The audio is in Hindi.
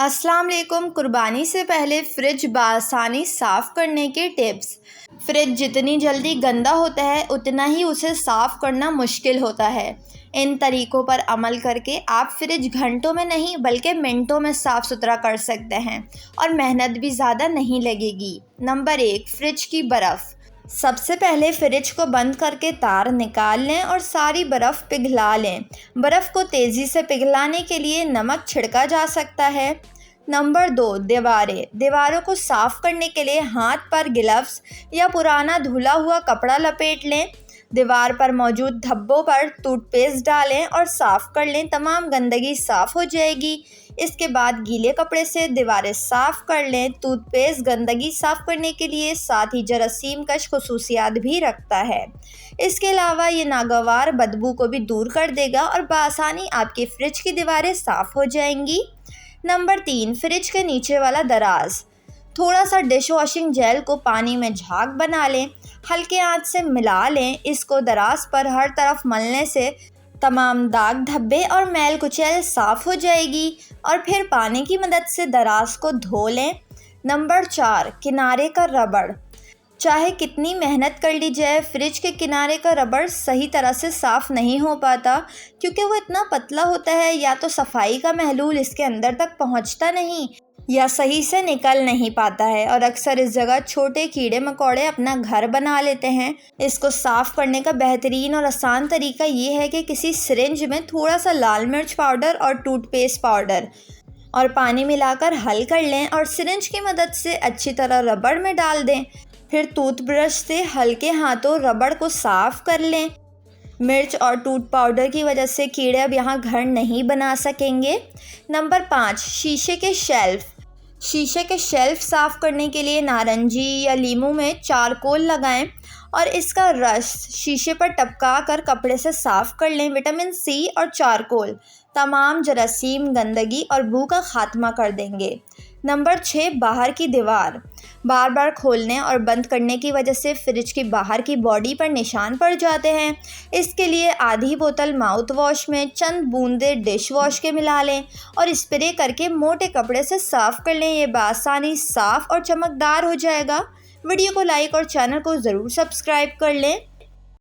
अस्सलाम वालेकुम। कुर्बानी से पहले फ़्रिज बआसानी साफ़ करने के टिप्स। फ़्रिज जितनी जल्दी गंदा होता है उतना ही उसे साफ़ करना मुश्किल होता है। इन तरीक़ों पर अमल करके आप फ़्रिज घंटों में नहीं बल्कि मिनटों में साफ़ सुथरा कर सकते हैं और मेहनत भी ज़्यादा नहीं लगेगी। नंबर 1, फ़्रिज की बर्फ़। सबसे पहले फ़्रिज को बंद करके तार निकाल लें और सारी बर्फ़ पिघला लें। बर्फ़ को तेज़ी से पिघलाने के लिए नमक छिड़का जा सकता है। नंबर 2, दीवारें। दीवारों को साफ़ करने के लिए हाथ पर ग्लव्स या पुराना धुला हुआ कपड़ा लपेट लें। दीवार पर मौजूद धब्बों पर टूथपेस्ट डालें और साफ़ कर लें, तमाम गंदगी साफ़ हो जाएगी। इसके बाद गीले कपड़े से दीवारें साफ़ कर लें। टूथपेस्ट गंदगी साफ़ करने के लिए साथ ही जरासीम कश खुसूसियात भी रखता है। इसके अलावा ये नागवार बदबू को भी दूर कर देगा और बआसानी आपके फ़्रिज की दीवारें साफ़ हो जाएंगी। नंबर 3, फ़्रिज के नीचे वाला दराज। थोड़ा सा डिश वॉशिंग जेल को पानी में झाग बना लें, हल्के आंच से मिला लें। इसको दराज पर हर तरफ मलने से तमाम दाग धब्बे और मैल कुचैल साफ़ हो जाएगी और फिर पानी की मदद से दराज को धो लें। नंबर 4, किनारे का रबड़। चाहे कितनी मेहनत कर ली जाए, फ़्रिज के किनारे का रबड़ सही तरह से साफ़ नहीं हो पाता क्योंकि वो इतना पतला होता है, या तो सफाई का महलूल इसके अंदर तक पहुंचता नहीं या सही से निकल नहीं पाता है और अक्सर इस जगह छोटे कीड़े मकोड़े अपना घर बना लेते हैं। इसको साफ़ करने का बेहतरीन और आसान तरीका ये है कि किसी सिरिंज में थोड़ा सा लाल मिर्च पाउडर और टूथपेस्ट पाउडर और पानी मिलाकर हल कर लें और सिरिंज की मदद से अच्छी तरह रबड़ में डाल दें। फिर टूथब्रश से हल्के हाथों रबड़ को साफ़ कर लें। मिर्च और टूथ पाउडर की वजह से कीड़े अब यहाँ घर नहीं बना सकेंगे। नंबर 5, शीशे के शेल्फ़। शीशे के शेल्फ़ साफ़ करने के लिए नारंगी या लीमू में चारकोल लगाएं और इसका रस शीशे पर टपका कर कपड़े से साफ़ कर लें। विटामिन सी और चारकोल तमाम जरासीम, गंदगी और बू का खात्मा कर देंगे। नंबर 6, बाहर की दीवार। बार बार खोलने और बंद करने की वजह से फ़्रिज की बाहर की बॉडी पर निशान पड़ जाते हैं। इसके लिए आधी बोतल माउथ वॉश में चंद बूंदे डिश वॉश के मिला लें और स्प्रे करके मोटे कपड़े से साफ़ कर लें। ये बआसानी साफ़ और चमकदार हो जाएगा। वीडियो को लाइक और चैनल को ज़रूर सब्सक्राइब कर लें।